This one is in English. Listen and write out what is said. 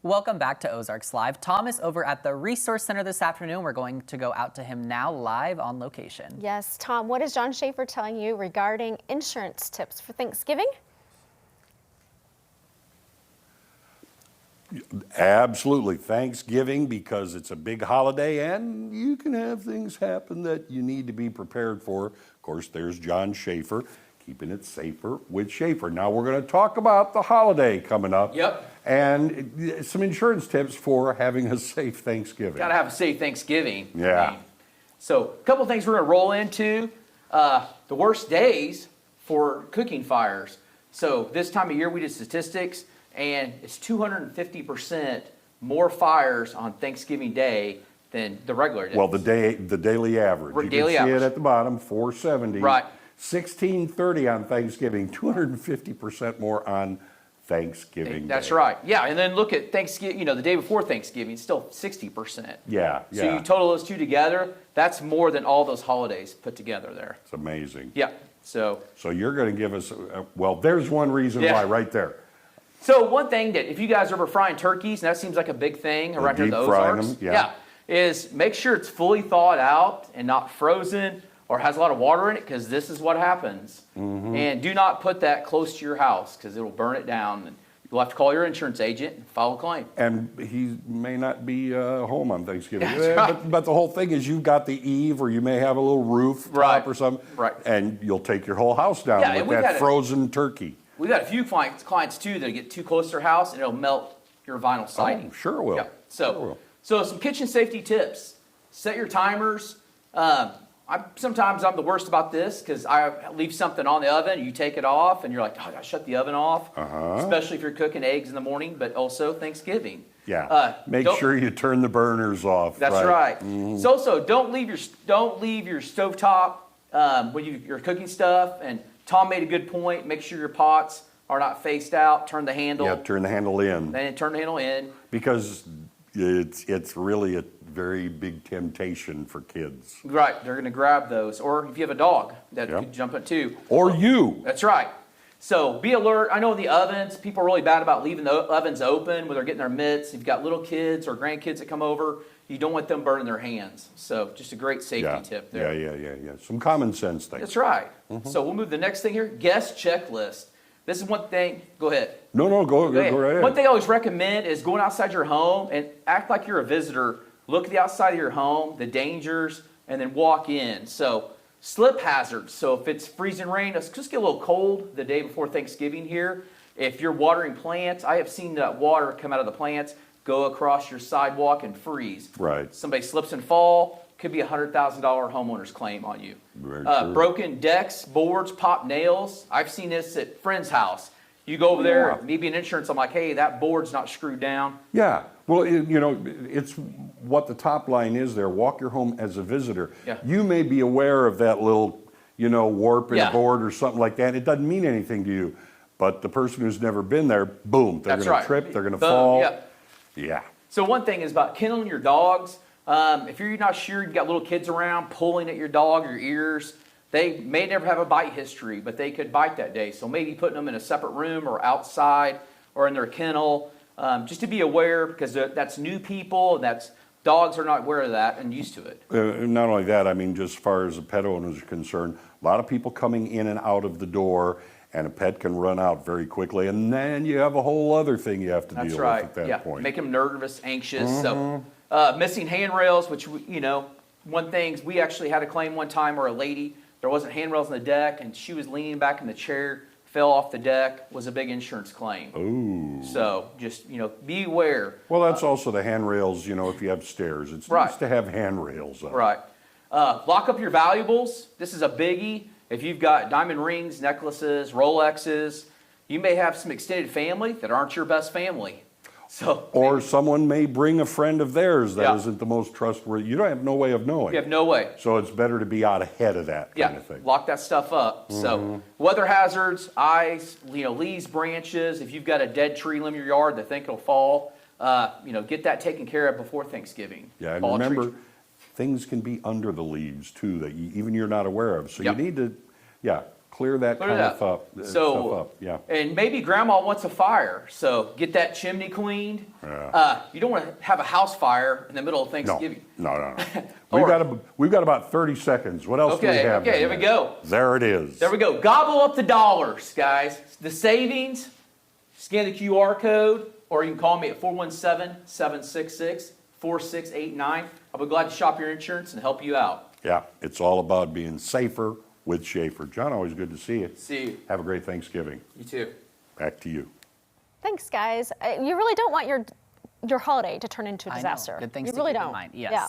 Welcome back to Ozarks Live. Tom is over at the Resource Center this afternoon. We're going to go out to him now live on location. Yes, Tom, what is John Schaefer telling you regarding insurance tips for Thanksgiving? Absolutely. Thanksgiving, because it's a big holiday and you can have things happen that you need to be prepared for. Of course, there's John Schaefer, keeping it safer with Schaefer. Now we're going to talk about the holiday coming up. Yep. And some insurance tips for having a safe Thanksgiving. Got to have a safe Thanksgiving. Yeah. So a couple things we're going to roll into. The worst days for cooking fires. So this time of year we did statistics, and it's 250% more fires on Thanksgiving Day than the regular day. Well, the daily average. You Daily can see average. it at the bottom, 470. Right. 1630 on Thanksgiving, 250% more on Thanksgiving That's Day. right. Yeah, and then look at Thanksgiving, the day before Thanksgiving, it's still 60%. Yeah, So you total those two together, that's more than all those holidays put together there. It's amazing. Yeah, so you're going to give us, well, there's one reason why right there. So one thing that if you guys are ever frying turkeys, and that seems like a big thing around here in the deep frying Ozarks, them, is make sure it's fully thawed out and not frozen or has a lot of water in it, because this is what happens. And do not put that close to your house, because it'll burn it down. And you'll have to call your insurance agent and file a claim. And he may not be home on Thanksgiving. That's right. But the whole thing is you've got the eave, or you may have a little roof top or something. Right. And you'll take your whole house down Yeah, and with we've that had frozen turkey. We've got a few clients too that get too close to their house and it'll melt your vinyl siding. Oh, sure it will. Yeah. Sure it will. So some kitchen safety tips. Set your timers. Sometimes I'm the worst about this because I leave something on the oven, you take it off, and you're like, oh, I gotta shut the oven off. Especially if you're cooking eggs in the morning, but also Thanksgiving. Yeah. Make sure you turn the burners off. That's right. So also don't leave your stovetop when you're cooking stuff. And Tom made a good point. Make sure your pots are not faced out. Turn the handle. Yeah, turn the handle in. Then turn the handle in. Because it's really a very big temptation for kids. Right, they're going to grab those. Or if you have a dog, that could jump it too. Or you. That's right. So be alert. I know in the ovens, people are really bad about leaving the ovens open when they're getting their mitts. If you've got little kids or grandkids that come over, you don't want them burning their hands. So just a great safety tip there. Yeah. Some common sense things. That's right. So we'll move to the next thing here. Guest checklist. This is one thing. Go ahead. No, go right ahead. One thing I always recommend is going outside your home and act like you're a visitor. Look at the outside of your home, the dangers, and then walk in. So slip hazards. So if it's freezing rain, it's just get a little cold the day before Thanksgiving here. If you're watering plants, I have seen that water come out of the plants, go across your sidewalk and freeze. Right. Somebody slips and fall, could be a $100,000 homeowner's claim on you. Very true. Broken decks, boards, popped nails. I've seen this at friends' house. You go over there, maybe an insurance, I'm like, hey, that board's not screwed down. Yeah. Well, it's what the top line is there. Walk your home as a visitor. Yeah. You may be aware of that little, warp in a board or something like that. It doesn't mean anything to you. But the person who's never been there, boom, they're going to trip, they're going to fall. Yeah. So one thing is about kindling your dogs. If you're not sure, you've got little kids around pulling at your dog, your ears, they may never have a bite history, but they could bite that day. So maybe putting them in a separate room or outside or in their kennel, just to be aware, because that's new people, and dogs are not aware of that and used to it. Not only that, I mean, just as far as the pet owners are concerned, a lot of people coming in and out of the door, and a pet can run out very quickly, and then you have a whole other thing you have to deal with at that point. Make them nervous, anxious. So missing handrails, which, one thing, we actually had a claim one time where a lady, there wasn't handrails on the deck, and she was leaning back in the chair, fell off the deck, was a big insurance claim. Ooh. So just, be aware. Well, that's also the handrails, if you have stairs. It's nice to have handrails up. Right. Lock up your valuables. This is a biggie. If you've got diamond rings, necklaces, Rolexes, you may have some extended family that aren't your best family. Or someone may bring a friend of theirs that isn't the most trustworthy. You don't have no way of knowing. You have no way. So it's better to be out ahead of that kind of thing. Lock that stuff up. So weather hazards, ice, leaves, branches. If you've got a dead tree limb in your yard that think it'll fall, get that taken care of before Thanksgiving. Yeah, and remember, things can be under the leaves too that even you're not aware of. So you need to, clear that Clear it kind up. of stuff up. Yeah. And maybe grandma wants a fire, so get that chimney cleaned. Yeah. You don't want to have a house fire in the middle of No, Thanksgiving. no. Or- We've got about 30 seconds. What else do we have? Okay, there we go. There it is. There we go. Gobble up the dollars, guys. The savings, scan the QR code, or you can call me at 417-766-4689. I'll be glad to shop your insurance and help you out. Yeah, it's all about being safer with Schaefer. John, always good to see you. See you. Have a great Thanksgiving. You too. Back to you. Thanks, guys. You really don't want your holiday to turn into a I know. disaster. Good things you to really keep in don't. mind. Yes. Yeah.